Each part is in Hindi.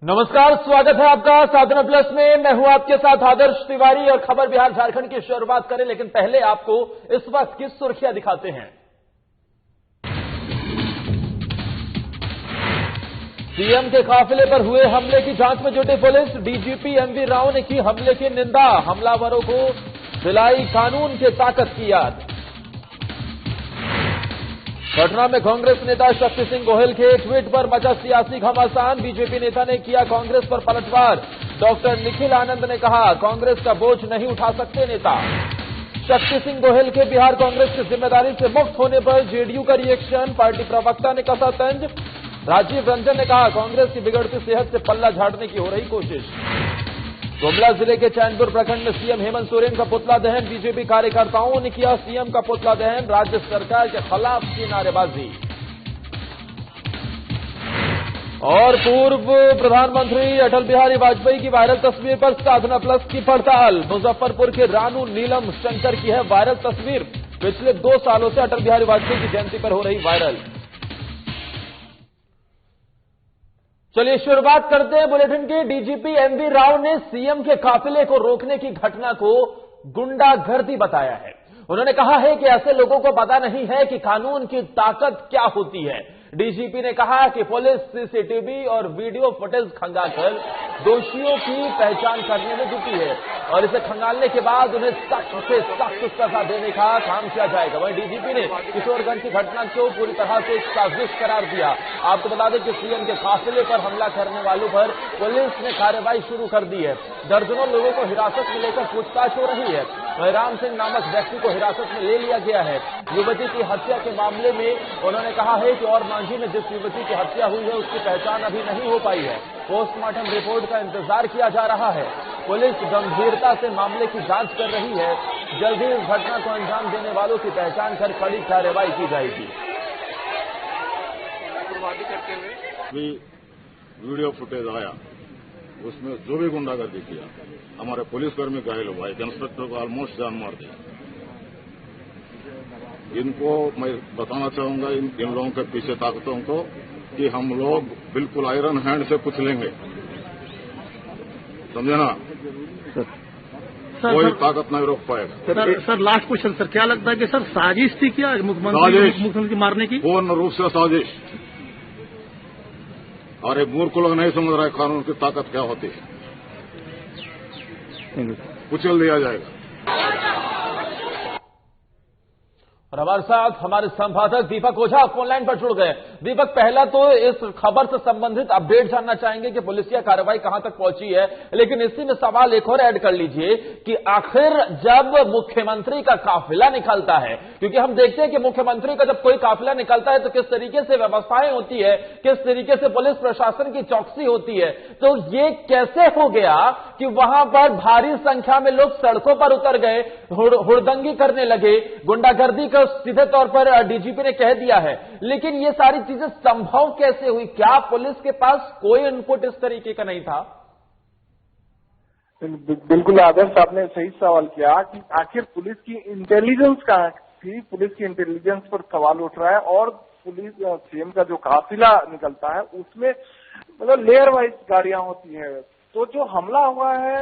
नमस्कार, स्वागत है आपका साधना प्लस में। मैं हूं आपके साथ आदर्श तिवारी और खबर बिहार झारखंड की शुरुआत करें, लेकिन पहले आपको इस वक्त की सुर्खियां दिखाते हैं। सीएम के काफिले पर हुए हमले की जांच में जुटी पुलिस। डीजीपी एमवी राव ने की हमले की निंदा, हमलावरों को दिलाई कानून के ताकत की याद। पटना में कांग्रेस नेता शक्ति सिंह गोहिल के ट्वीट पर मचा सियासी घमासान। बीजेपी नेता ने किया कांग्रेस पर पलटवार। डॉक्टर निखिल आनंद ने कहा, कांग्रेस का बोझ नहीं उठा सकते नेता। शक्ति सिंह गोहिल के बिहार कांग्रेस की जिम्मेदारी से मुक्त होने पर जेडीयू का रिएक्शन। पार्टी प्रवक्ता ने कसा तंज। राजीव रंजन ने कहा, कांग्रेस की बिगड़ती सेहत से पल्ला झाड़ने की हो रही कोशिश। गुमला जिले के चैनपुर प्रखंड में सीएम हेमंत सोरेन का पुतला दहन। बीजेपी कार्यकर्ताओं ने किया सीएम का पुतला दहन। राज्य सरकार के खिलाफ की नारेबाजी। और पूर्व प्रधानमंत्री अटल बिहारी वाजपेयी की वायरल तस्वीर पर साधना प्लस की पड़ताल। मुजफ्फरपुर के रानू नीलम शंकर की है वायरल तस्वीर। पिछले 2 सालों से अटल बिहारी वाजपेयी की जयंती पर हो रही वायरल। चलिए शुरुआत करते हैं बुलेटिन की। डीजीपी एमवी राव ने सीएम के काफिले को रोकने की घटना को गुंडागर्दी बताया है। उन्होंने कहा है कि ऐसे लोगों को पता नहीं है कि कानून की ताकत क्या होती है। डीजीपी ने कहा कि पुलिस सीसीटीवी और वीडियो फुटेज खंगालकर दोषियों की पहचान करने में जुटी है और इसे खंगालने के बाद उन्हें सख्त से सख्त सजा देने का काम किया जाएगा। वहीं डीजीपी ने किशोरगंज की घटना को पूरी तरह से साजिश करार दिया। आपको बता दें कि सीएम के काफिले पर हमला करने वालों पर पुलिस ने कार्रवाई शुरू कर दी है। दर्जनों लोगों को हिरासत में लेकर पूछताछ हो रही है। वहीं राम सिंह नामक व्यक्ति को हिरासत में ले लिया गया है। युवती की हत्या के मामले में उन्होंने कहा है कि और मांझी में जिस युवती की हत्या हुई है उसकी पहचान अभी नहीं हो पाई है। पोस्टमार्टम रिपोर्ट का इंतजार किया जा रहा है। पुलिस गंभीरता से मामले की जांच कर रही है। जल्द ही इस घटना को अंजाम देने वालों की पहचान कर कड़ी कार्रवाई की जाएगी। वीडियो फुटेज आया, उसमें जो भी गुंडागर्दी किया, हमारे पुलिसकर्मी घायल हुआ, एक इंस्पेक्टर को ऑलमोस्ट जान मार दिया। इनको मैं बताना चाहूंगा, इन लोगों के पीछे ताकतों को, कि हम लोग बिल्कुल आयरन हैंड से कुछ लेंगे, समझे ना। कोई ताकत नहीं रोक पाएगा। सर लास्ट क्वेश्चन सर, क्या लगता है कि सर साजिश थी क्या मुख्यमंत्री मारने की? पूर्ण रूप से साजिश। और एक मूर्ख लोग नहीं समझ रहा है कानून की ताकत क्या होती है। कुचल दिया जाएगा। और हमारे साथ हमारे संपादक दीपक ओझा फोन लाइन पर जुड़ गए। दीपक, पहला तो इस खबर से संबंधित अपडेट जानना चाहेंगे कि पुलिसिया कार्रवाई कहां तक पहुंची है, लेकिन इसी में सवाल एक और ऐड कर लीजिए कि आखिर जब मुख्यमंत्री का काफिला निकलता है, क्योंकि हम देखते हैं कि मुख्यमंत्री का जब कोई काफिला निकलता है तो किस तरीके से व्यवस्थाएं होती है, किस तरीके से पुलिस प्रशासन की चौकसी होती है, तो ये कैसे हो गया कि वहां पर भारी संख्या में लोग सड़कों पर उतर गए, हुड़दंगी करने लगे, गुंडागर्दी सीधे तौर पर डीजीपी ने कह दिया है, लेकिन ये सारी चीजें संभव कैसे हुई? क्या पुलिस के पास कोई इनपुट इस तरीके का नहीं था? बिल्कुल आदर्श, आपने सही सवाल किया कि आखिर पुलिस की इंटेलिजेंस कहाँ थी। पुलिस की इंटेलिजेंस पर सवाल उठ रहा है। और पुलिस सीएम का जो काफिला निकलता है उसमें मतलब लेयर वाइज गाड़ियां होती है। तो जो हमला हुआ है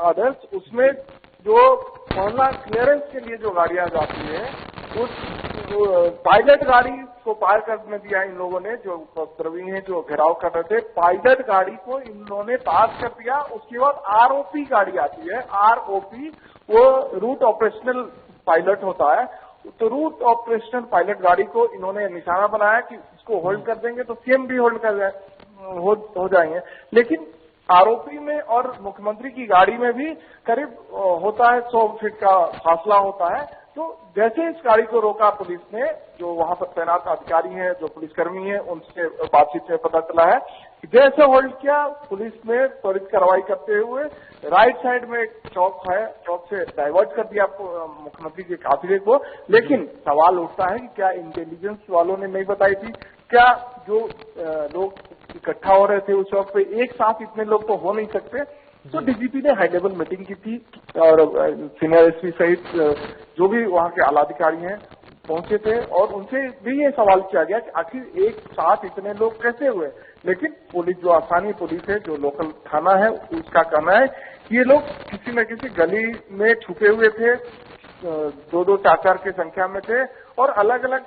आदर्श, उसमें जो पहला क्लियरेंस के लिए जो गाड़ियां जाती है, उस पायलट गाड़ी को पार करने दिया इन लोगों ने, जो प्रवीण है जो घेराव कर रहे थे, पायलट गाड़ी को इन लोगों ने पास कर दिया। उसके बाद आरओपी गाड़ी आती है। आरओपी वो रूट ऑपरेशनल पायलट होता है। तो रूट ऑपरेशनल पायलट गाड़ी को इन्होंने निशाना बनाया कि इसको होल्ड कर देंगे तो सीएम भी होल्ड कर हो जाएंगे। लेकिन आरोपी में और मुख्यमंत्री की गाड़ी में भी करीब होता है 100 फीट का फासला होता है। तो जैसे इस गाड़ी को रोका पुलिस ने, जो वहां पर तैनात अधिकारी हैं, जो पुलिसकर्मी हैं, उनसे बातचीत में पता चला है कि जैसे होल्ड किया, पुलिस ने त्वरित कार्रवाई करते हुए राइट साइड में एक चौक है, चौक से डाइवर्ट कर दिया मुख्यमंत्री के काफिले को। लेकिन सवाल उठता है कि क्या इंटेलिजेंस वालों ने नहीं बताई थी? क्या जो लोग इकट्ठा हो रहे थे उस वक्त पे एक साथ इतने लोग तो हो नहीं सकते। तो डीजीपी ने हाई लेवल मीटिंग की थी और सीनियर एसपी सहित जो भी वहां के आला अधिकारी हैं पहुंचे थे और उनसे भी ये सवाल किया गया कि आखिर एक साथ इतने लोग कैसे हुए। लेकिन पुलिस, जो स्थानीय पुलिस है, जो लोकल थाना है, उसका कहना है कि ये लोग किसी न किसी गली में छुपे हुए थे, 2-2, 4-4 की संख्या में थे और अलग अलग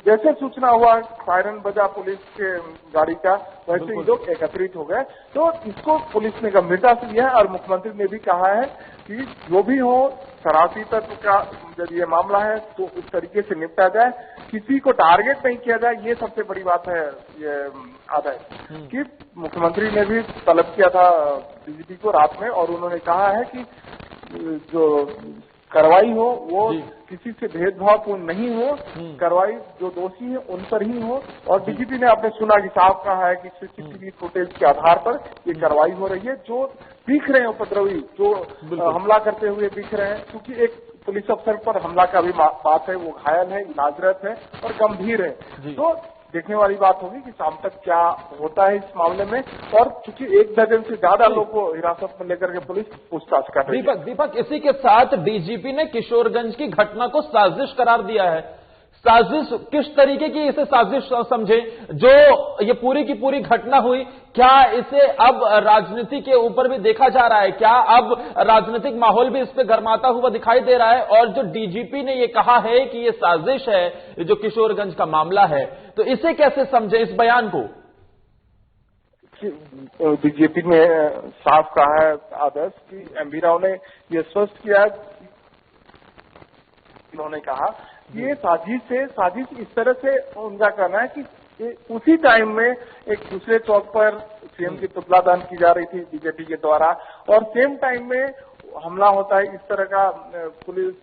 जैसे सूचना हुआ सायरन बजा पुलिस के गाड़ी का, वैसे ही लोग एकत्रित हो गए। तो इसको पुलिस ने गंभीरता से लिया है और मुख्यमंत्री ने भी कहा है कि जो भी हो, शरारती तत्व का जब ये मामला है तो उस तरीके से निपटा जाए, किसी को टारगेट नहीं किया जाए। ये सबसे बड़ी बात है ये आदय कि मुख्यमंत्री ने भी तलब किया था डीजीपी को रात में और उन्होंने कहा है कि जो कार्रवाई हो वो किसी से भेदभावपूर्ण नहीं हो, कार्रवाई जो दोषी है उन पर ही हो। और डीजीपी ने आपने सुना कि साफ कहा है कि सीसीटीवी फुटेज के आधार पर ये कार्रवाई हो रही है। जो दिख रहे हैं उपद्रवी, जो हमला करते हुए दिख रहे हैं, क्योंकि एक पुलिस अफसर पर हमला का भी बात है, वो घायल है, इलाजरत है और गंभीर है। तो देखने वाली बात होगी कि शाम तक क्या होता है इस मामले में। और चूंकि 1 दर्जन से ज्यादा लोगों को हिरासत में लेकर के पुलिस पूछताछ कर रही है। दीपक, इसी के साथ डीजीपी ने किशोरगंज की घटना को साजिश करार दिया है। साजिश किस तरीके की इसे साजिश समझे? जो ये पूरी की पूरी घटना हुई, क्या इसे अब राजनीति के ऊपर भी देखा जा रहा है? क्या अब राजनीतिक माहौल भी इस पे गरमाता हुआ दिखाई दे रहा है? और जो डीजीपी ने ये कहा है कि ये साजिश है, जो किशोरगंज का मामला है, तो इसे कैसे समझे, इस बयान को? बीजेपी ने साफ कहा है आदर्श कि एमवी राव ने ये स्पष्ट किया, उन्होंने कहा ये साजिश है। साजिश इस तरह से उनका कहना है कि उसी टाइम में एक दूसरे चौक पर सीएम की पुतला दहन की जा रही थी बीजेपी के द्वारा और सेम टाइम में हमला होता है, इस तरह का पुलिस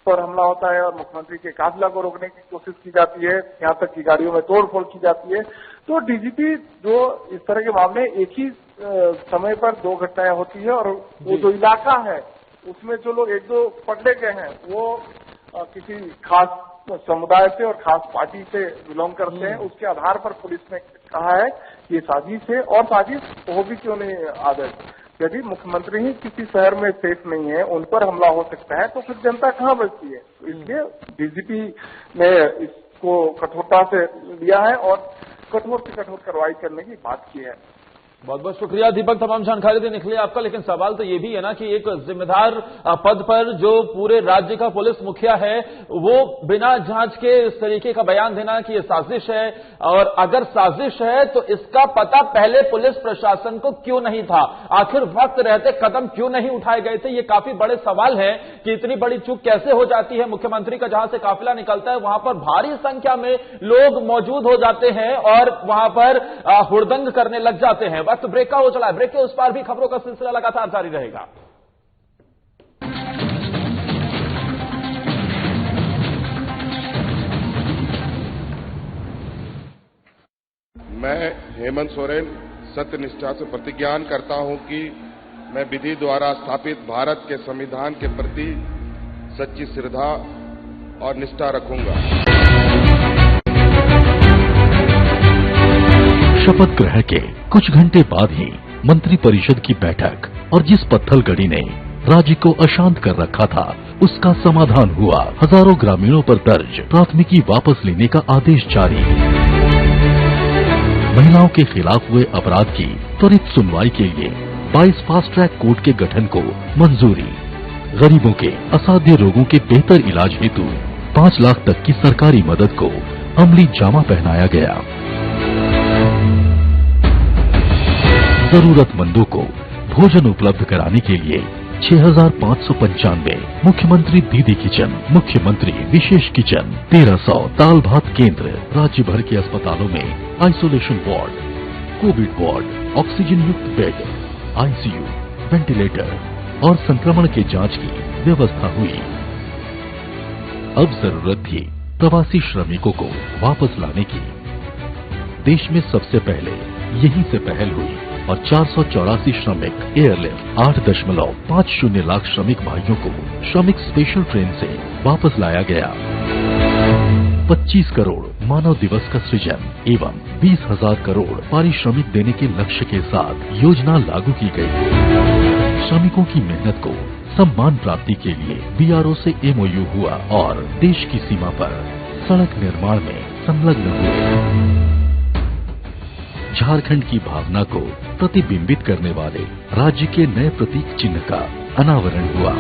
पर हमला होता है और मुख्यमंत्री के काफिला को रोकने की कोशिश की जाती है, यहाँ तक कि गाड़ियों में तोड़फोड़ की जाती है। तो डीजीपी जो इस तरह के मामले एक ही समय पर 2 घटनाएं होती है और वो जो इलाका है उसमें जो लोग 1-2 पकड़े गए हैं वो किसी खास समुदाय से और खास पार्टी से बिलोंग करते हैं, उसके आधार पर पुलिस ने कहा है कि ये साजिश है। और साजिश हो भी क्यों नहीं आदर्श, यदि मुख्यमंत्री ही किसी शहर में सेफ नहीं है, उन पर हमला हो सकता है, तो फिर जनता कहाँ बचती है? तो इसलिए डीजीपी ने इसको कठोरता से लिया है और कठोर से कठोर कार्रवाई करने की बात की है। बहुत बहुत शुक्रिया दीपक, तमाम जानकारी देने के लिए आपका। लेकिन सवाल तो ये भी है ना कि एक जिम्मेदार पद पर जो पूरे राज्य का पुलिस मुखिया है, वो बिना जांच के इस तरीके का बयान देना कि ये साजिश है, और अगर साजिश है तो इसका पता पहले पुलिस प्रशासन को क्यों नहीं था? आखिर वक्त रहते कदम क्यों नहीं उठाए गए थे? ये काफी बड़े सवाल है कि इतनी बड़ी चूक कैसे हो जाती है। मुख्यमंत्री का जहां से काफिला निकलता है वहां पर भारी संख्या में लोग मौजूद हो जाते हैं और वहां पर हुड़दंग करने लग जाते हैं। वक्त ब्रेक का हो चला है, ब्रेक के उस पार भी खबरों का सिलसिला लगातार जारी रहेगा। मैं हेमंत सोरेन सत्यनिष्ठा से प्रतिज्ञान करता हूं कि मैं विधि द्वारा स्थापित भारत के संविधान के प्रति सच्ची श्रद्धा और निष्ठा रखूंगा। शपथ ग्रहण के कुछ घंटे बाद ही मंत्रिपरिषद की बैठक और जिस पत्थलगड़ी ने राज्य को अशांत कर रखा था उसका समाधान हुआ। हजारों ग्रामीणों पर दर्ज प्राथमिकी वापस लेने का आदेश जारी। महिलाओं के खिलाफ हुए अपराध की त्वरित सुनवाई के लिए 22 फास्ट ट्रैक कोर्ट के गठन को मंजूरी। गरीबों के असाध्य रोगों के बेहतर इलाज हेतु 5 लाख तक की सरकारी मदद को अमली जामा पहनाया गया। जरूरतमंदों को भोजन उपलब्ध कराने के लिए 6,595 मुख्यमंत्री दीदी किचन, मुख्यमंत्री विशेष किचन, 1300 दाल भात केंद्र, राज्य भर के अस्पतालों में isolation ward, Covid ward, oxygen युक्त बेड, आईसीयू, वेंटिलेटर और संक्रमण के जांच की व्यवस्था हुई। अब जरूरत थी प्रवासी श्रमिकों को वापस लाने की। देश में सबसे पहले यहीं से पहल हुई और 484 श्रमिक एयरलिफ्ट 8.50 लाख श्रमिक भाइयों को श्रमिक स्पेशल ट्रेन से वापस लाया गया। 25 करोड़ मानव दिवस का सृजन एवं 20,000 करोड़ पारिश्रमिक देने के लक्ष्य के साथ योजना लागू की गई। श्रमिकों की मेहनत को सम्मान प्राप्ति के लिए बीआरओ से एमओयू हुआ और देश की सीमा पर सड़क निर्माण में संलग्न हुए। झारखंड की भावना को प्रतिबिंबित करने वाले राज्य के नए प्रतीक चिन्ह का अनावरण हुआ।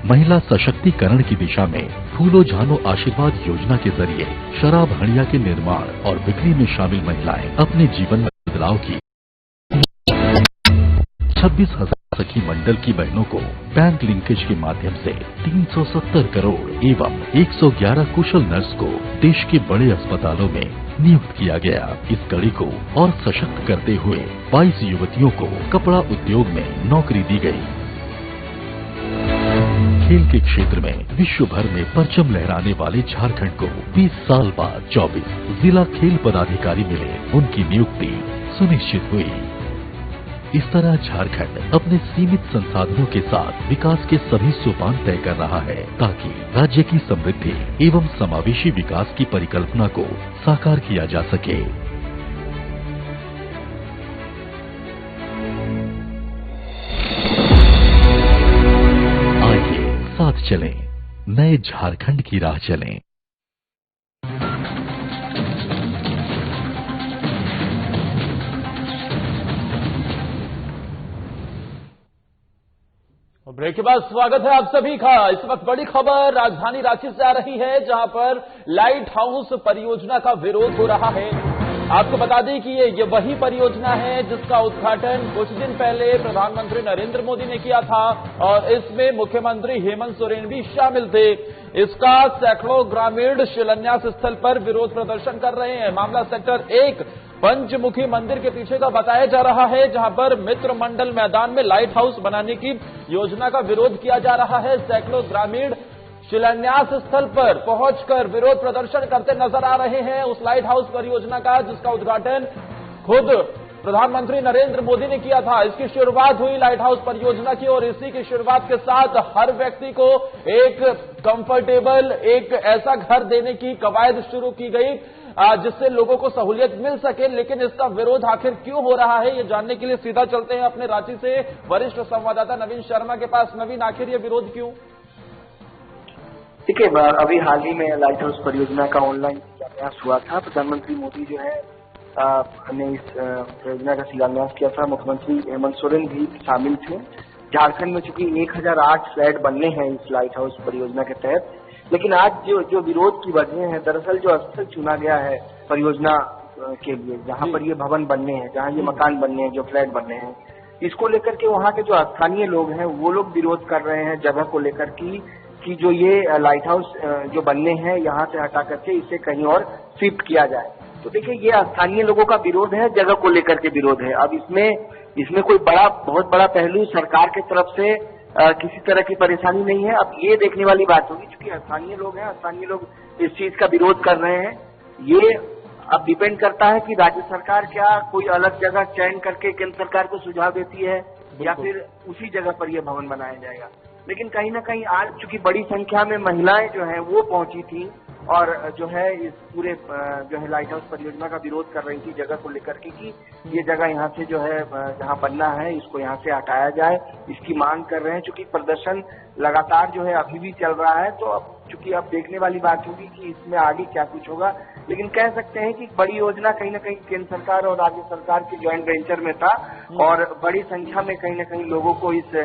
महिला सशक्तिकरण की दिशा में फूलो झानो आशीर्वाद योजना के जरिए शराब हंडिया के निर्माण और बिक्री में शामिल महिलाएं अपने जीवन में बदलाव की। 26,000 सखी मंडल की बहनों को बैंक लिंकेज के माध्यम से 370 करोड़ एवं 111 कुशल नर्स को देश के बड़े अस्पतालों में नियुक्त किया गया। इस कड़ी को और सशक्त करते हुए 22 युवतियों को कपड़ा उद्योग में नौकरी दी गई। खेल के क्षेत्र में विश्व भर में परचम लहराने वाले झारखंड को 20 साल बाद 24 जिला खेल पदाधिकारी मिले, उनकी नियुक्ति सुनिश्चित हुई। इस तरह झारखंड अपने सीमित संसाधनों के साथ विकास के सभी सोपान तय कर रहा है ताकि राज्य की समृद्धि एवं समावेशी विकास की परिकल्पना को साकार किया जा सके। आइए साथ चलें, नए झारखंड की राह चलें। ब्रेक के बाद स्वागत है आप सभी का। इस वक्त बड़ी खबर राजधानी रांची से आ रही है, जहां पर लाइट हाउस परियोजना का विरोध हो रहा है। आपको बता दें कि ये वही परियोजना है जिसका उद्घाटन कुछ दिन पहले प्रधानमंत्री नरेंद्र मोदी ने किया था और इसमें मुख्यमंत्री हेमंत सोरेन भी शामिल थे। इसका सैकड़ों ग्रामीण शिलान्यास स्थल पर विरोध प्रदर्शन कर रहे हैं। मामला सेक्टर 1 पंचमुखी मंदिर के पीछे का बताया जा रहा है, जहां पर मित्र मंडल मैदान में लाइट हाउस बनाने की योजना का विरोध किया जा रहा है। सैकड़ों ग्रामीण शिलान्यास स्थल पर पहुंचकर विरोध प्रदर्शन करते नजर आ रहे हैं उस लाइट हाउस परियोजना का, जिसका उद्घाटन खुद प्रधानमंत्री नरेंद्र मोदी ने किया था। इसकी शुरुआत हुई लाइट हाउस परियोजना की और इसी की शुरुआत के साथ हर व्यक्ति को एक कंफर्टेबल, एक ऐसा घर देने की कवायद शुरू की गई जिससे लोगों को सहूलियत मिल सके। लेकिन इसका विरोध आखिर क्यों हो रहा है, ये जानने के लिए सीधा चलते हैं अपने रांची से वरिष्ठ संवाददाता नवीन शर्मा के पास। नवीन, आखिर ये विरोध क्यों? देखिए, अभी हाल ही में लाइट हाउस परियोजना का ऑनलाइन शिलान्यास हुआ था। प्रधानमंत्री मोदी जो है ने इस परियोजना का शिलान्यास किया था। मुख्यमंत्री हेमंत सोरेन भी शामिल थे। झारखंड में चूंकि 1008 फ्लैट बनने हैं इस लाइट हाउस परियोजना के तहत, लेकिन आज जो विरोध की वजह है, दरअसल जो स्थल चुना गया है परियोजना के लिए, जहां पर ये भवन बनने हैं, जहां ये मकान बनने हैं, जो फ्लैट बनने हैं, इसको लेकर के वहां के जो स्थानीय लोग हैं वो लोग विरोध कर रहे हैं जगह को लेकर कि जो ये लाइट हाउस जो बनने हैं यहाँ से हटा करके इसे कहीं और शिफ्ट किया जाए। तो देखिए, ये स्थानीय लोगों का विरोध है, जगह को लेकर के विरोध है। अब इसमें कोई बहुत बड़ा पहलू सरकार की तरफ से किसी तरह की परेशानी नहीं है। अब ये देखने वाली बात होगी, क्योंकि स्थानीय लोग हैं, स्थानीय लोग इस चीज का विरोध कर रहे हैं। ये अब डिपेंड करता है कि राज्य सरकार क्या कोई अलग जगह चयन करके केंद्र सरकार को सुझाव देती है या फिर उसी जगह पर यह भवन बनाया जाएगा। लेकिन कहीं ना कहीं आज चूंकि बड़ी संख्या में महिलाएं जो है वो पहुंची थी और जो है इस पूरे जो है लाइट हाउस परियोजना का विरोध कर रही थी जगह को लेकर के कि ये जगह यहाँ से जो है जहाँ बनना है इसको यहाँ से हटाया जाए, इसकी मांग कर रहे हैं। चूंकि प्रदर्शन लगातार जो है अभी भी चल रहा है, तो अब चूंकि अब देखने वाली बात होगी कि इसमें आगे क्या कुछ होगा। लेकिन कह सकते हैं कि बड़ी योजना कहीं ना कहीं केंद्र सरकार और राज्य सरकार के ज्वाइंट वेंचर में था और बड़ी संख्या में कहीं ना कहीं लोगों को इस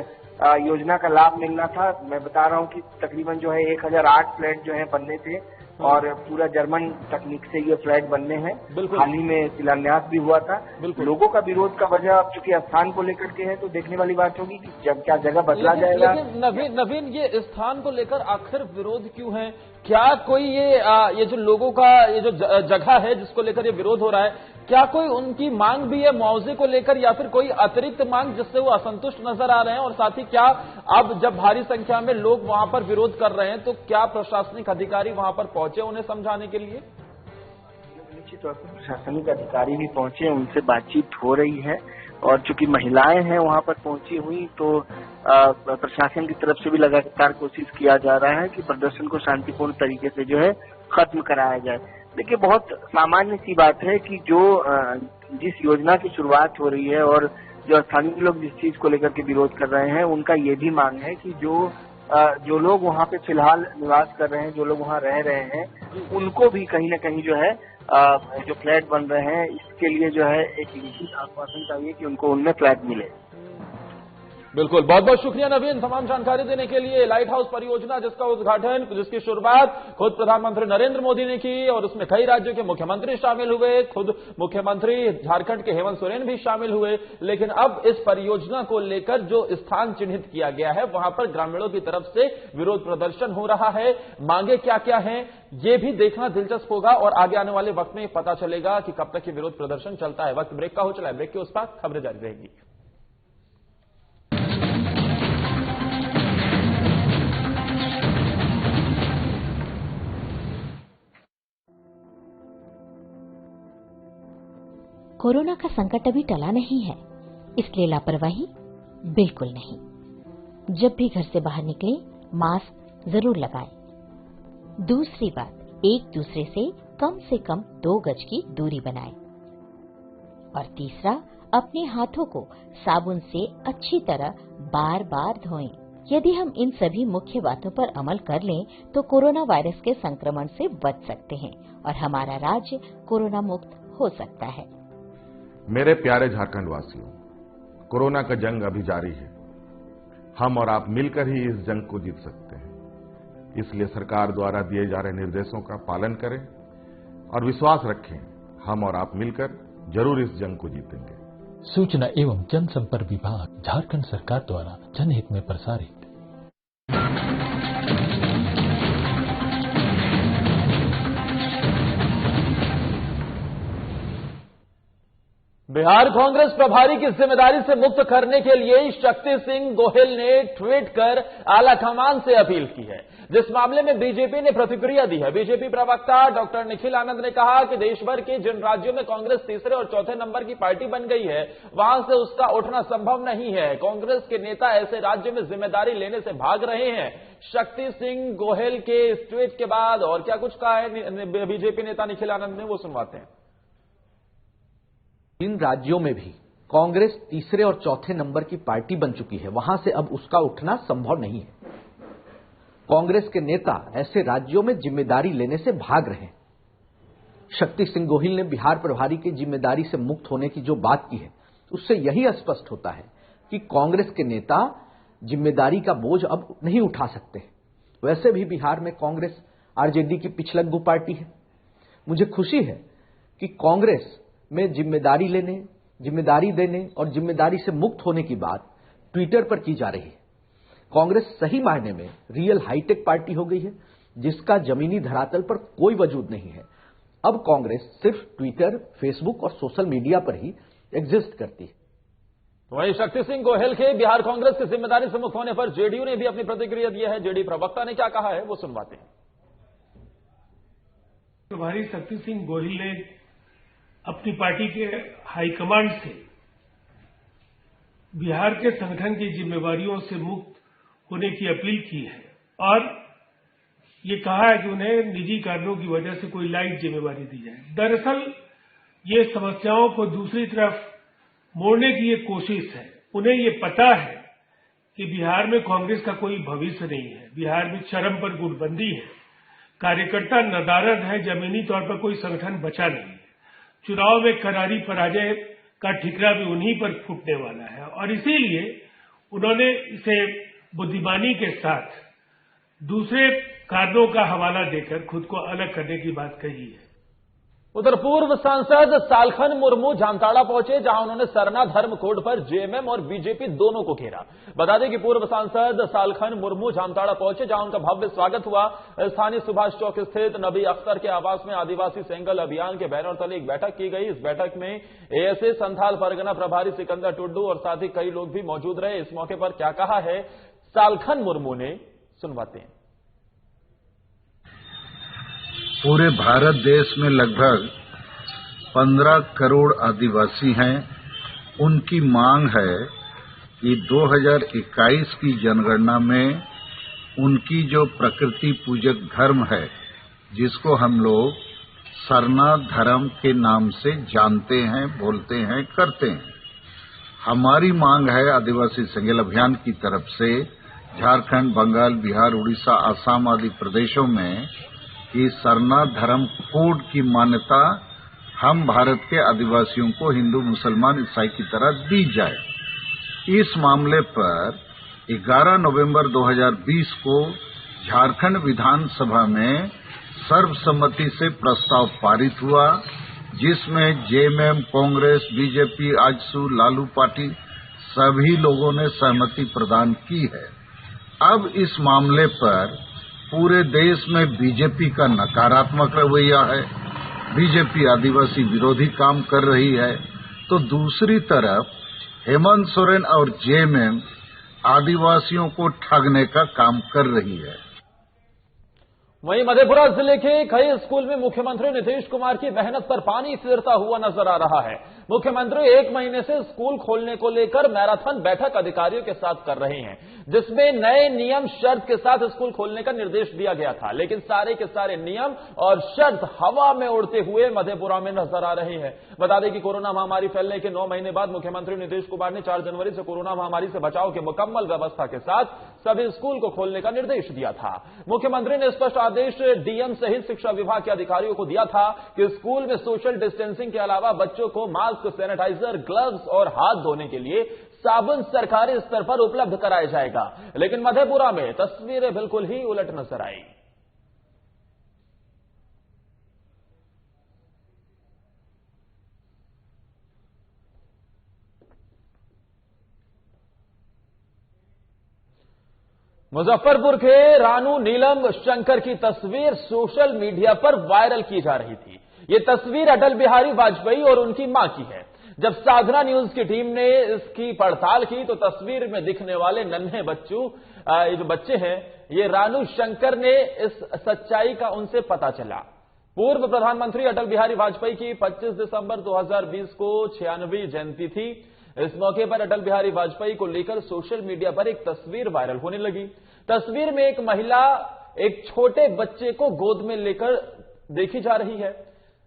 योजना का लाभ मिलना था। मैं बता रहा हूँ कि तकरीबन जो है 1008 फ्लैट जो है बनने थे और पूरा जर्मन तकनीक से ये फ्लैट बनने हैं। हाल ही में शिलान्यास भी हुआ था। लोगों का विरोध का वजह अब चूंकि स्थान को लेकर के है, तो देखने वाली बात होगी कि जब क्या जगह बदला जाएगा। लेकिन नवीन, ये स्थान को लेकर आखिर विरोध क्यों है? क्या कोई ये जो लोगों का ये जो जगह है जिसको लेकर ये विरोध हो रहा है, क्या कोई उनकी मांग भी है मुआवजे को लेकर या फिर कोई अतिरिक्त मांग जिससे वो असंतुष्ट नजर आ रहे हैं? और साथ ही क्या अब जब भारी संख्या में लोग वहां पर विरोध कर रहे हैं तो क्या प्रशासनिक अधिकारी वहां पर पहुंचे उन्हें समझाने के लिए? निश्चित तौर पर प्रशासनिक अधिकारी भी पहुंचे, उनसे बातचीत हो रही है और चूंकि महिलाएं हैं वहां पर पहुंची हुई, तो प्रशासन की तरफ से भी लगातार कोशिश किया जा रहा है कि प्रदर्शन को शांतिपूर्ण तरीके से जो है खत्म कराया जाए। देखिए, बहुत सामान्य सी बात है कि जिस योजना की शुरुआत हो रही है और जो स्थानीय लोग जिस चीज को लेकर के विरोध कर रहे हैं, उनका ये भी मांग है कि जो जो लोग वहाँ पे फिलहाल निवास कर रहे हैं, जो लोग वहाँ रह रहे हैं, उनको भी कहीं न कहीं जो है जो फ्लैट बन रहे हैं, इसके लिए जो है एक लिखित आश्वासन चाहिए कि उनको उनमें फ्लैट मिले। बिल्कुल, बहुत बहुत शुक्रिया नवीन तमाम जानकारी देने के लिए। लाइट हाउस परियोजना जिसका उद्घाटन, जिसकी शुरुआत खुद प्रधानमंत्री नरेंद्र मोदी ने की और उसमें कई राज्यों के मुख्यमंत्री शामिल हुए, खुद मुख्यमंत्री झारखंड के हेमंत सोरेन भी शामिल हुए। लेकिन अब इस परियोजना को लेकर जो स्थान चिन्हित किया गया है, वहां पर ग्रामीणों की तरफ से विरोध प्रदर्शन हो रहा है। मांगे क्या क्या हैं, ये भी देखना दिलचस्प होगा और आगे आने वाले वक्त में पता चलेगा कि कब तक ये विरोध प्रदर्शन चलता है। वक्त ब्रेक का हो चला है, ब्रेक के उस पार खबरें जारी रहेगी। कोरोना का संकट अभी टला नहीं है, इसलिए लापरवाही बिल्कुल नहीं। जब भी घर से बाहर निकलें, मास्क जरूर लगाएं। दूसरी बात, एक दूसरे से कम 2 गज की दूरी बनाएं। और तीसरा, अपने हाथों को साबुन से अच्छी तरह बार बार धोएं। यदि हम इन सभी मुख्य बातों पर अमल कर लें तो कोरोना वायरस के संक्रमण से बच सकते हैं और हमारा राज्य कोरोना मुक्त हो सकता है। मेरे प्यारे झारखंड वासियों, कोरोना का जंग अभी जारी है। हम और आप मिलकर ही इस जंग को जीत सकते हैं। इसलिए सरकार द्वारा दिए जा रहे निर्देशों का पालन करें और विश्वास रखें, हम और आप मिलकर जरूर इस जंग को जीतेंगे। सूचना एवं जनसंपर्क विभाग, झारखंड सरकार द्वारा जनहित में प्रसारित। बिहार कांग्रेस प्रभारी की जिम्मेदारी से मुक्त करने के लिए शक्ति सिंह गोहिल ने ट्वीट कर आलाकमान से अपील की है, जिस मामले में बीजेपी ने प्रतिक्रिया दी है। बीजेपी प्रवक्ता डॉक्टर निखिल आनंद ने कहा कि देश भर के जिन राज्यों में कांग्रेस तीसरे और चौथे नंबर की पार्टी बन गई है, वहां से उसका उठना संभव नहीं है। कांग्रेस के नेता ऐसे राज्यों में जिम्मेदारी लेने से भाग रहे हैं। शक्ति सिंह गोहिल के इस ट्वीट के बाद और क्या कुछ कहा है बीजेपी नेता निखिल आनंद ने, वो सुनवाते हैं। इन राज्यों में भी कांग्रेस तीसरे और चौथे नंबर की पार्टी बन चुकी है, वहां से अब उसका उठना संभव नहीं है। कांग्रेस के नेता ऐसे राज्यों में जिम्मेदारी लेने से भाग रहे हैं। शक्ति सिंह गोहिल ने बिहार प्रभारी की जिम्मेदारी से मुक्त होने की जो बात की है, उससे यही स्पष्ट होता है कि कांग्रेस के नेता जिम्मेदारी का बोझ अब नहीं उठा सकते। वैसे भी बिहार में कांग्रेस आरजेडी की पिछलग्गू पार्टी है। मुझे खुशी है कि कांग्रेस में जिम्मेदारी लेने, जिम्मेदारी देने और जिम्मेदारी से मुक्त होने की बात ट्विटर पर की जा रही है। कांग्रेस सही मायने में रियल हाईटेक पार्टी हो गई है, जिसका जमीनी धरातल पर कोई वजूद नहीं है। अब कांग्रेस सिर्फ ट्विटर, फेसबुक और सोशल मीडिया पर ही एग्जिस्ट करती है। वहीं शक्ति सिंह गोहिल के बिहार कांग्रेस की जिम्मेदारी से मुक्त होने पर जेडीयू ने भी अपनी प्रतिक्रिया दी है। जेडीयू प्रवक्ता ने क्या कहा है, वो सुनवाते हैं। प्रभारी शक्ति सिंह गोहिल ने अपनी पार्टी के हाईकमांड से बिहार के संगठन की जिम्मेवारियों से मुक्त होने की अपील की है और ये कहा है कि उन्हें निजी कारणों की वजह से कोई लाइट जिम्मेवारी दी जाए। दरअसल ये समस्याओं को दूसरी तरफ मोड़ने की एक कोशिश है। उन्हें ये पता है कि बिहार में कांग्रेस का कोई भविष्य नहीं है। बिहार में चरम पर गुटबंदी है, कार्यकर्ता नदारद है, जमीनी तौर पर कोई संगठन बचा नहीं है। चुनाव में करारी पराजय का ठिकरा भी उन्हीं पर फूटने वाला है और इसीलिए उन्होंने इसे बुद्धिमानी के साथ दूसरे कारणों का हवाला देकर खुद को अलग करने की बात कही है। उधर पूर्व सांसद सालखन मुर्मू जामताड़ा पहुंचे, जहां उन्होंने सरना धर्म कोड पर जेएमएम और बीजेपी दोनों को घेरा। बता दें कि पूर्व सांसद सालखन मुर्मू जामताड़ा पहुंचे, जहां उनका भव्य स्वागत हुआ। स्थानीय सुभाष चौक स्थित नबी अख्तर के आवास में आदिवासी सेंगल अभियान के बैनर तले एक बैठक की गई। इस बैठक में एएसए संथाल परगना प्रभारी सिकंदर टुड्डू और साथ ही कई लोग भी मौजूद रहे। इस मौके पर क्या कहा है सालखन मुर्मू ने, सुनवाते हैं। पूरे भारत देश में लगभग 15 करोड़ आदिवासी हैं। उनकी मांग है कि 2021 की जनगणना में उनकी जो प्रकृति पूजक धर्म है, जिसको हम लोग सरना धर्म के नाम से जानते हैं, बोलते हैं, करते हैं, हमारी मांग है आदिवासी सेंगल अभियान की तरफ से झारखंड, बंगाल, बिहार, उड़ीसा, आसाम आदि प्रदेशों में कि सरना धर्म कोड की मान्यता हम भारत के आदिवासियों को हिंदू, मुसलमान, ईसाई की तरह दी जाए। इस मामले पर 11 नवंबर 2020 को झारखंड विधानसभा में सर्वसम्मति से प्रस्ताव पारित हुआ, जिसमें JMM, Congress, BJP, AJSU, Lalu party सभी लोगों ने सहमति प्रदान की है। अब इस मामले पर पूरे देश में बीजेपी का नकारात्मक रवैया है। बीजेपी आदिवासी विरोधी काम कर रही है, तो दूसरी तरफ हेमंत सोरेन और जेएमएम आदिवासियों को ठगने का काम कर रही है। वहीं मधेपुरा जिले के कई स्कूल में मुख्यमंत्री नीतीश कुमार की मेहनत पर पानी फिरता हुआ नजर आ रहा है। मुख्यमंत्री 1 महीने से स्कूल खोलने को लेकर मैराथन बैठक अधिकारियों के साथ कर रहे हैं, जिसमें नए नियम शर्त के साथ स्कूल खोलने का निर्देश दिया गया था, लेकिन सारे के सारे नियम और शर्त हवा में उड़ते हुए मधेपुरा में नजर आ रहे हैं। बता दें कि कोरोना महामारी फैलने के 9 महीने बाद मुख्यमंत्री नीतीश कुमार ने 4 जनवरी से कोरोना महामारी से बचाव के मुकम्मल व्यवस्था के साथ सभी स्कूल को खोलने का निर्देश दिया था। मुख्यमंत्री ने स्पष्ट आदेश डीएम सहित शिक्षा विभाग के अधिकारियों को दिया था कि स्कूल में सोशल डिस्टेंसिंग के अलावा बच्चों को मास्क, सैनिटाइजर, ग्लव्स और हाथ धोने के लिए साबुन सरकारी स्तर पर उपलब्ध कराया जाएगा। लेकिन मधेपुरा में तस्वीरें बिल्कुल ही उलट नजर आई। मुजफ्फरपुर के रानू नीलम शंकर की तस्वीर सोशल मीडिया पर वायरल की जा रही थी। ये तस्वीर अटल बिहारी वाजपेयी और उनकी मां की है। जब साधना न्यूज की टीम ने इसकी पड़ताल की तो तस्वीर में दिखने वाले नन्हे ये जो बच्चे हैं, ये रानू शंकर ने इस सच्चाई का उनसे पता चला। पूर्व प्रधानमंत्री अटल बिहारी वाजपेयी की 25 दिसंबर 2020 को 96वीं जयंती थी। इस मौके पर अटल बिहारी वाजपेयी को लेकर सोशल मीडिया पर एक तस्वीर वायरल होने लगी। तस्वीर में एक महिला एक छोटे बच्चे को गोद में लेकर देखी जा रही है।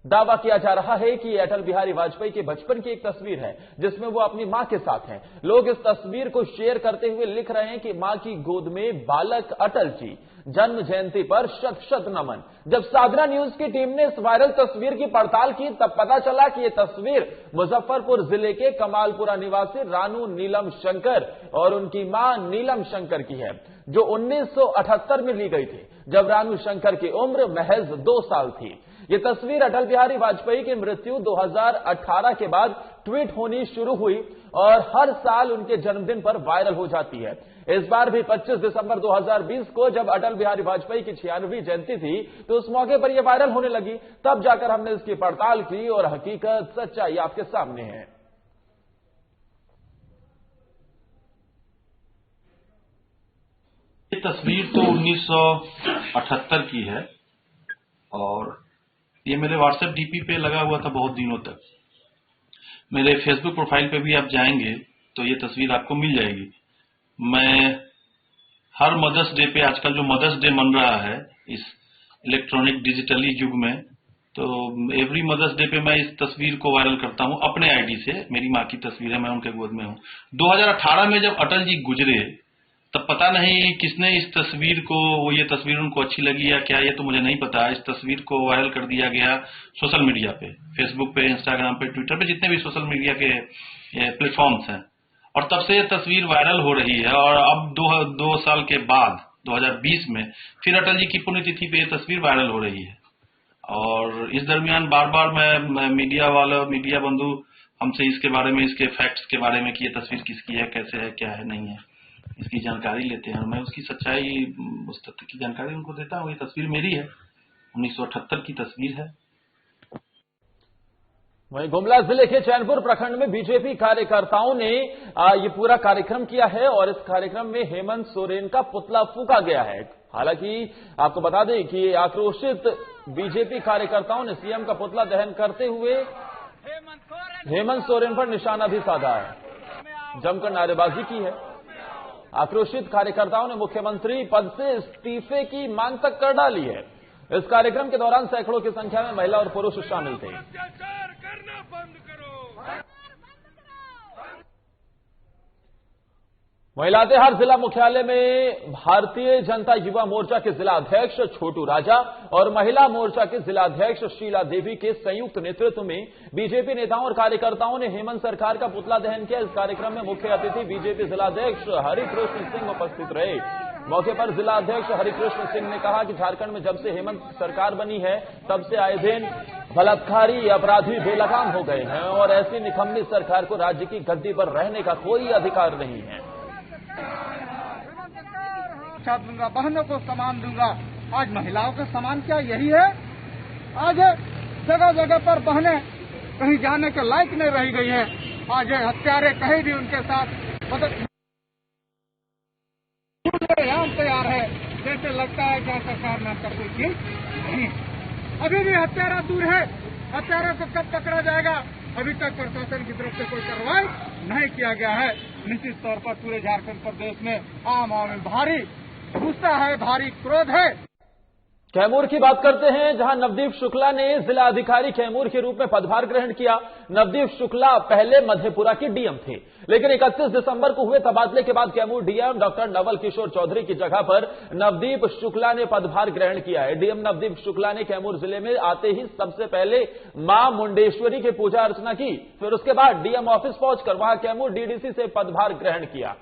दावा किया जा रहा है कि अटल बिहारी वाजपेयी के बचपन की एक तस्वीर है, जिसमें वो अपनी मां के साथ हैं। लोग इस तस्वीर को शेयर करते हुए लिख रहे हैं कि मां की गोद में बालक अटल जी, जन्म जयंती पर शत शत नमन। जब साधना न्यूज की टीम ने इस वायरल तस्वीर की पड़ताल की तब पता चला कि यह तस्वीर मुजफ्फरपुर जिले के कमालपुरा निवासी रानू नीलम शंकर और उनकी मां नीलम शंकर की है, जो 1978 में ली गई थी, जब रानू शंकर की उम्र महज 2 साल थी। ये तस्वीर अटल बिहारी वाजपेयी की मृत्यु 2018 के बाद ट्वीट होनी शुरू हुई और हर साल उनके जन्मदिन पर वायरल हो जाती है। इस बार भी 25 दिसंबर 2020 को जब अटल बिहारी वाजपेयी की 96वीं जयंती थी तो उस मौके पर यह वायरल होने लगी। तब जाकर हमने इसकी पड़ताल की और हकीकत, सच्चाई आपके सामने है। ये तस्वीर तो 1978 की है और ये मेरे व्हाट्सएप डीपी पे लगा हुआ था बहुत दिनों तक। मेरे फेसबुक प्रोफाइल पे भी आप जाएंगे तो ये तस्वीर आपको मिल जाएगी। मैं हर मदर्स डे पे, आजकल जो मदर्स डे मन रहा है इस इलेक्ट्रॉनिक डिजिटली युग में, तो एवरी मदर्स डे पे मैं इस तस्वीर को वायरल करता हूं अपने आईडी से। मेरी माँ की तस्वीर है, मैं उनके गोद में हूं। 2018 में जब अटल जी गुजरे तब पता नहीं किसने इस तस्वीर को, ये तस्वीर उनको अच्छी लगी या क्या, ये तो मुझे नहीं पता। इस तस्वीर को वायरल कर दिया गया सोशल मीडिया पे, फेसबुक पे, इंस्टाग्राम पे, ट्विटर पे, जितने भी सोशल मीडिया के प्लेटफॉर्म्स हैं, और तब से ये तस्वीर वायरल हो रही है। और अब 2 साल के बाद 2020 में फिर अटल जी की पुण्यतिथि पे ये तस्वीर वायरल हो रही है। और इस दरमियान बार बार मैं मीडिया बंधु हमसे इसके बारे में, इसके फैक्ट्स के बारे में कि ये तस्वीर किसकी है, कैसे है, क्या है, नहीं है, इसकी जानकारी लेते हैं और मैं उसकी सच्चाई, उस तथ्य की जानकारी उनको देता हूँ। ये तस्वीर मेरी है, 1978 की तस्वीर है। वहीं गुमला जिले के चैनपुर प्रखंड में बीजेपी कार्यकर्ताओं ने ये पूरा कार्यक्रम किया है और इस कार्यक्रम में हेमंत सोरेन का पुतला फूंका गया है। हालांकि आपको बता दें कि आक्रोशित बीजेपी कार्यकर्ताओं ने सीएम का पुतला दहन करते हुए हेमंत सोरेन पर निशाना भी साधा है, जमकर नारेबाजी की है। आक्रोशित कार्यकर्ताओं ने मुख्यमंत्री पद से इस्तीफे की मांग तक कर डाली है। इस कार्यक्रम के दौरान सैकड़ों की संख्या में महिला और पुरुष शामिल थे। वहीं लातेहार जिला मुख्यालय में भारतीय जनता युवा मोर्चा के जिला अध्यक्ष छोटू राजा और महिला मोर्चा के जिला अध्यक्ष शीला देवी के संयुक्त नेतृत्व में बीजेपी नेताओं और कार्यकर्ताओं ने हेमंत सरकार का पुतला दहन किया। इस कार्यक्रम में मुख्य अतिथि बीजेपी जिलाध्यक्ष हरिकृष्ण सिंह उपस्थित रहे। मौके पर जिला अध्यक्ष हरिकृष्ण सिंह ने कहा कि झारखंड में जब से हेमंत सरकार बनी है तब से आए दिन बलात्कारी अपराधी बेलगाम हो गए हैं और ऐसी निकम्मी सरकार को राज्य की गद्दी पर रहने का कोई अधिकार नहीं है। दूंगा, बहनों को सम्मान दूंगा। आज महिलाओं का सम्मान क्या यही है? आज जगह जगह पर बहनें कहीं जाने के लायक नहीं रही गई है। आज हत्यारे कहीं भी उनके साथ तैयार है, जैसे लगता है कि सरकार ने आपका कोई चीज नहीं। अभी भी हत्यारा दूर है, हत्यारा को कब पकड़ा जाएगा अभी तक प्रशासन की तरफ से कोई कार्रवाई नहीं किया गया है। निश्चित तौर पर पूरे झारखंड प्रदेश में आम आदमी भारी गुस्सा है, भारी क्रोध है। कैमूर की बात करते हैं, जहां नवदीप शुक्ला ने जिला अधिकारी कैमूर के रूप में पदभार ग्रहण किया। नवदीप शुक्ला पहले मधेपुरा के डीएम थे, लेकिन 31 दिसंबर को हुए तबादले के बाद कैमूर डीएम डॉक्टर नवल किशोर चौधरी की जगह पर नवदीप शुक्ला ने पदभार ग्रहण किया है। डीएम नवदीप शुक्ला ने कैमूर जिले में आते ही सबसे पहले मां मुंडेश्वरी की पूजा अर्चना की, फिर उसके बाद डीएम ऑफिस पहुंचकर वहां कैमूर डीडीसी से पदभार ग्रहण किया।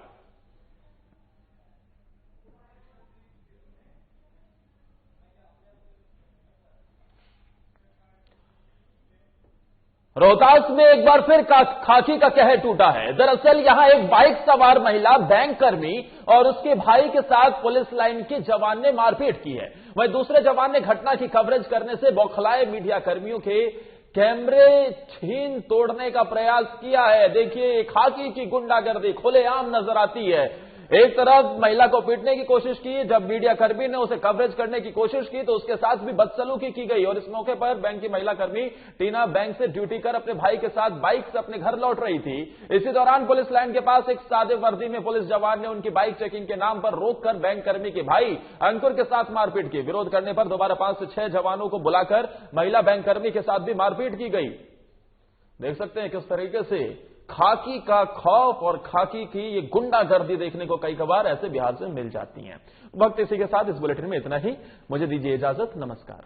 रोहतास में एक बार फिर खाकी का कहर टूटा है। दरअसल यहां एक बाइक सवार महिला बैंक कर्मी और उसके भाई के साथ पुलिस लाइन के जवान ने मारपीट की है। वहीं दूसरे जवान ने घटना की कवरेज करने से बौखलाए मीडिया कर्मियों के कैमरे छीन तोड़ने का प्रयास किया है। देखिए, खाकी की गुंडागर्दी खुलेआम नजर आती है। एक तरफ महिला को पीटने की कोशिश की, जब मीडिया कर्मी ने उसे कवरेज करने की कोशिश की तो उसके साथ भी बदसलूकी की गई। और इस मौके पर बैंक की महिला कर्मी टीना बैंक से ड्यूटी कर अपने भाई के साथ बाइक से अपने घर लौट रही थी। इसी दौरान पुलिस लाइन के पास एक सादे वर्दी में पुलिस जवान ने उनकी बाइक चेकिंग के नाम पर रोककर बैंक कर्मी के भाई अंकुर के साथ मारपीट की। विरोध करने पर दोबारा 5 से 6 जवानों को बुलाकर महिला बैंक कर्मी के साथ भी मारपीट की गई। देख सकते हैं किस तरीके से खाकी का खौफ और खाकी की ये गुंडागर्दी देखने को कई बार ऐसे बिहार से मिल जाती हैं। वक्त इसी के साथ इस बुलेटिन में इतना ही। मुझे दीजिए इजाजत। नमस्कार।